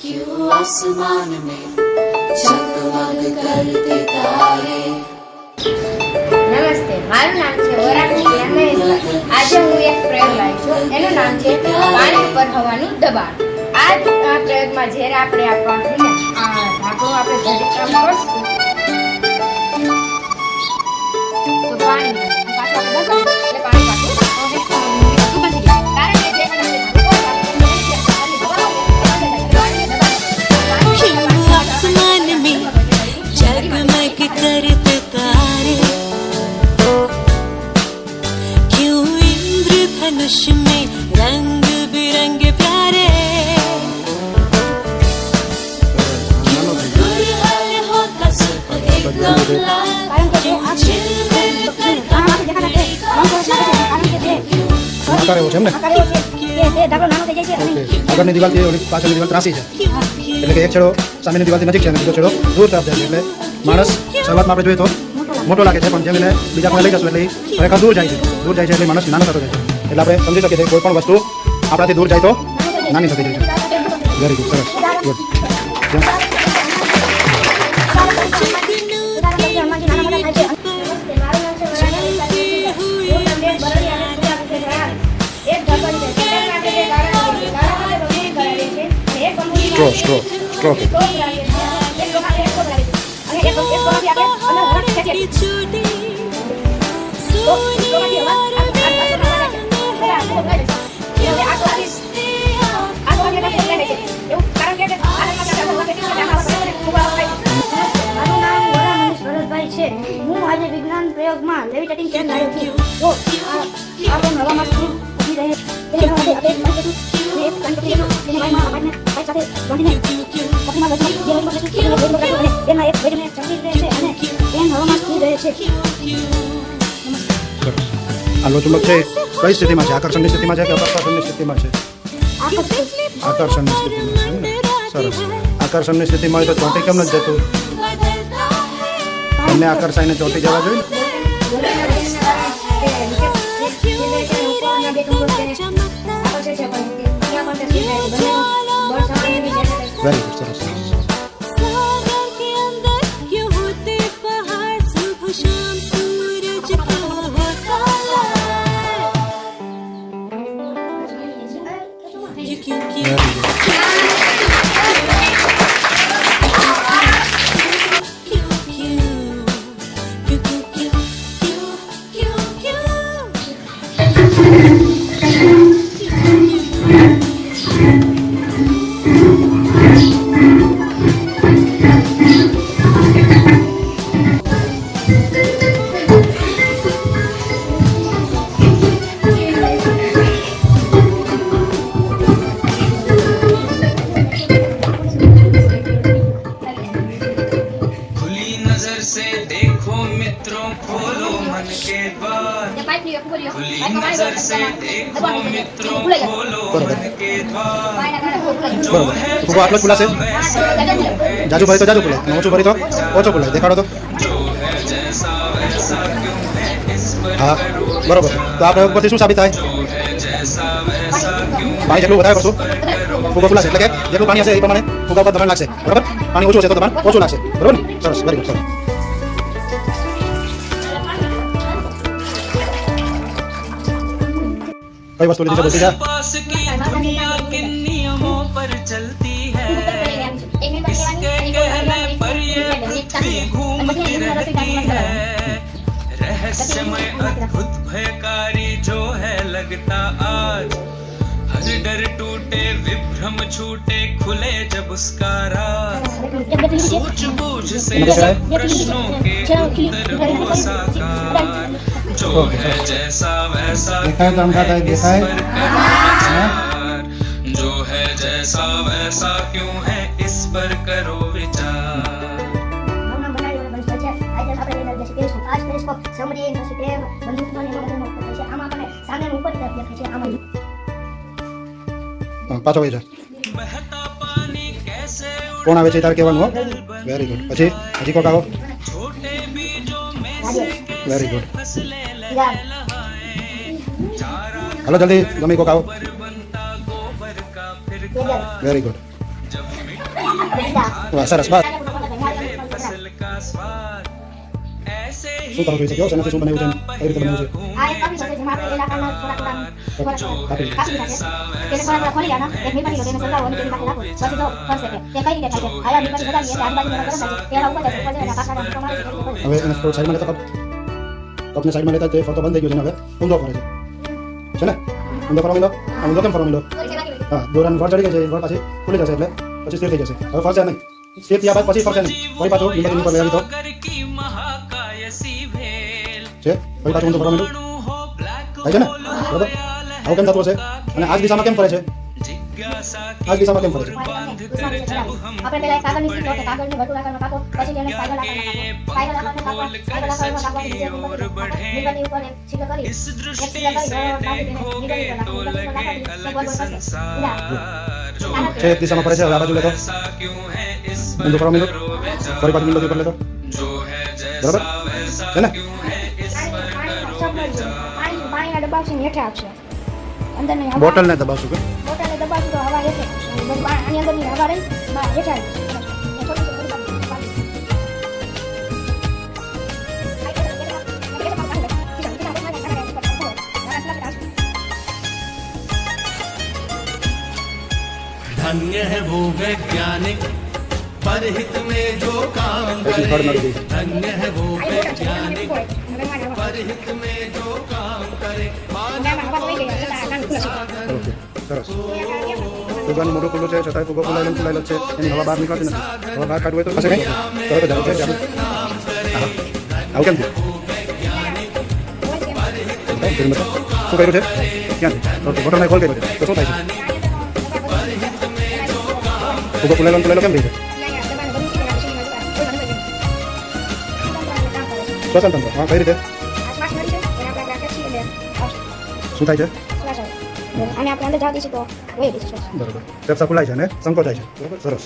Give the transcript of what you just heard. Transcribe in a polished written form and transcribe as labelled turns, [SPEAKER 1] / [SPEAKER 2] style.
[SPEAKER 1] क्यों आसमान में जगमग करते तारे।
[SPEAKER 2] નમસ્તે, મારું નામ છે વરાણી હેમંત. આજે હું એક પ્રયોગ લાવી છું. એનું નામ છે પાણી પર હવાનું દબાણ. આ પ્રયોગમાં જ્યારે આપણે ઢાંકણું આપણે ધરીકામ કરશું તો પાણી પાછું આપણે દબાણ એટલે પાણી પાછું બંધ થઈ જાય. કારણ કે જે
[SPEAKER 3] आसमान में जगमग करते तारे, क्यों इंद्रधनुष में रंग बिरंगे प्यारे, क्यों गुलहर होता सिर्फ एक गमला, क्यों झिलमिल करता
[SPEAKER 4] આકાર એવો છે એમ ને? આગળની દિવાલથી ઓલી પાછળની દિવાલ ત્રાસી છે, એટલે કે એક છેડો સામેની દિવાલથી નજીક છે અને બીજો છેડો દૂર તરફ જાય છે. એટલે માણસ શરૂઆતમાં આપણે જોઈએ તો મોટો લાગે છે, પણ જેમ એને બીજા કોઈ લઈ જશું એટલે ખરેખર દૂર જાય છે એટલે માણસ નાનો થતો જાય છે. એટલે આપણે સમજી શકીએ છીએ કોઈ પણ વસ્તુ આપણાથી દૂર જાય તો નાની થતી જાય છે. વેરી ગુડ, સરસ, ગુડ. સ્ટ્રો
[SPEAKER 5] હું આજે વિજ્ઞાન પ્રયોગમાં લેવિટેટિંગ ચેન લાવ્યો છું. જો આ પેન હવામાં ઊભી રહે તેના માટે આપણે એક કંટ્રોલ તેને વાયમાં અવાજને પાઇપ સાથે બાંધીને પકડીમાં લગાવી તેમાં એક વેડને ચમકી રહે છે અને પેન હવામાં સ્થિર રહે છે.
[SPEAKER 4] આ લોચુમક છે કઈ સ્થિતિમાં છે? આકર્ષણની સ્થિતિમાં છે કે અપકર્ષણની સ્થિતિમાં છે? આકર્ષણની સ્થિતિમાં છે. સરસ. આકર્ષણની સ્થિતિમાં હોય તો ચોંટી કેમ નથી જતું? એમને આકર્ષાઈને ચોંટી જવા જોઈએ. વેરી ગુડ, સરસ.
[SPEAKER 1] खुली नजर से देखो मित्रों खोलो मन के द्वार जो है
[SPEAKER 4] આટલો જ ખુલાશે. જાજુ ભરી તો જાજુ ખુલાય, ઓછું ભરી તો ઓછો ખુલાય. દેખાડો તો.
[SPEAKER 1] जो है जैसा वैसा क्यों है इस पर
[SPEAKER 4] હા, બરોબર. તો આ પ્રયોગ પરથી શું સાબિત થાય?
[SPEAKER 1] जो है जैसा वैसा क्यों
[SPEAKER 4] પાણી જેટલું વધારે કરશું ફુગો ખુલાશે, એટલે કે જેટલું પાણી હશે એ પ્રમાણે ફુગા પર દબાણ લાગશે. બરાબર? પાણી ઓછું હશે તો દબાણ ઓછું લાગશે. બરાબર ને? સરસ, વેરી ગુડ, સરસ. कई वस्तु लीजिए बोलती जा.
[SPEAKER 1] आसपास की दुनिया किन नियमों पर चलती है, इसके कहने पर ये पृथ्वी घूमती रहती है. रहस्यमय अद्भुत भयकारी जो है लगता आज, हर डर टूटे विभ्रम छूटे खुले जब उसका राज. सूझबूझ से सब प्रश्नों के उत्तर हो साकार, जो है जैसा वैसा क्यों है इस पर करो विचार, जो है जैसा वैसा क्यों है इस पर करो विचार.
[SPEAKER 4] પાછો વહી જા.
[SPEAKER 1] बहता पानी कैसे
[SPEAKER 4] કોણ આવે છે તારે કહેવાનું હો. Very good. પછી હજી કોક આવો.
[SPEAKER 1] छोटे बीजों में से
[SPEAKER 4] વેરી ગુડ.
[SPEAKER 1] फसलें लहलहाए, चारा
[SPEAKER 4] હાલો જલ્દી ગમે કોક આવો.
[SPEAKER 1] बनता गोबर का फिर खाद,
[SPEAKER 4] વેરી ગુડ.
[SPEAKER 1] जब मिट्टी
[SPEAKER 4] વાહ, સરસ બસ
[SPEAKER 1] फसल का स्वाद ऐसे
[SPEAKER 4] શું કરો જોઈ શક્યો શેનાથી શું બનાવ્યું છે કઈ રીતે બનાવ્યું છે
[SPEAKER 5] આ એક કાપી છે જેમાં આપણે એ લાકડાના થોડા કાપી તેને થોડા ખોલી લેવાના એક મીઠાની તેને સળગાવો અને તેની પાસે રાખો પછી જો ફરશે તે કઈ રીતે થાય છે આયા મીઠાની બગાડી એટલે આજુબાજુ ગરમ થાય છે તેના ઉપર જાય ઉપર જાય પાછા મીઠો મારે છે
[SPEAKER 4] હવે એને થોડું સાઈડમાં લેતા કપને સાઈડમાં લેતા તે ફરતો બંધ થઈ ગયો છે ને હવે ઊંધો ફરે છે ને ઊંધો ફરવા માંડો આ ઊંધો કેમ ફરવા માંડો હા દોરાનું વળ ચડી ગઈ છે વળ પાછી ખુલી જશે એટલે પછી સ્થિર થઈ જશે હવે ફરશે નહીં સ્થિર થયા બાદ પછી ફરશે નહીં ફરી પાછું લીંબાની ઉપર લેવી તો
[SPEAKER 1] सागर की महाकाय सी भेल
[SPEAKER 4] છે ફરી પાછું ઊંધો ફરવા માંડો
[SPEAKER 1] हो ब्लैक
[SPEAKER 4] થાય છે ને બરાબર આવું કેમ થતું હશે અને આ જ દિશામાં કેમ ફરે છે
[SPEAKER 1] जिज्ञासा
[SPEAKER 4] આ જ દિશામાં કેમ ફરે છે
[SPEAKER 1] बांध कर जब हम
[SPEAKER 5] આપણે પેલા કાગળની સીટ કે કાગળને ભરતું આકારમાં કાપો પછી તેને સાયકલ આકારમાં કાપો સાયકલ આકારમાં કાપો લીંબાની ઉપર એક છીલો કરી
[SPEAKER 1] इस दृष्टि से देखोगे तो लगे अलग संसार जो
[SPEAKER 4] છે એક દિશામાં ફરે છે હવે આ બાજુ લેતો
[SPEAKER 1] ऐसा क्यों है इस
[SPEAKER 4] ઊંધો ફરવા માંડો
[SPEAKER 1] पर
[SPEAKER 4] ફરી પાછું લીંબાની ઉપર લેતો
[SPEAKER 1] जो है
[SPEAKER 4] બરાબર
[SPEAKER 1] जैसा वैसा
[SPEAKER 4] છે ને
[SPEAKER 1] क्यों है इस पर
[SPEAKER 5] પાણીના દબાવથી હેઠે આવશે અંદર નહીં
[SPEAKER 4] બોટલને દબાવશું કે
[SPEAKER 5] બોટલને દબાવશું તો હવા હેઠે આવશે આની અંદરની હવા રહી બહાર હેઠે આવી
[SPEAKER 6] धन्य है वो वैज्ञानिक परहित में जो काम
[SPEAKER 4] પછી
[SPEAKER 6] करे
[SPEAKER 4] થડ નડી ગઈ
[SPEAKER 6] धन्य है वो वैज्ञानिक परहित में जो काम करे
[SPEAKER 4] ઓકે સરસ ફુગાનું મોઢું ખુલ્લું છે છતાંય ફુગો ફૂલાયેલો છે એની હવા બહાર નીકળતી નથી હવા બહાર કાઢવું હોય તો પાસે કઈ તરત જ આવે છે આવું કેમ થયું શું કર્યું છે ક્યાંથી ઓકે બોટલને ખોલ કર્યો છે તો શું થાય છે ફુગો ફૂલાયેલો કેમ થઈ છે શ્વસન તંત્ર હા કઈ રીતે શું થાય છે
[SPEAKER 5] અને આપણે અંદર જવા દઈશું તો હોય દઈશું
[SPEAKER 4] બરાબર ફેફસા ખુલાય છે અને સંકોચાય છે બરાબર સરસ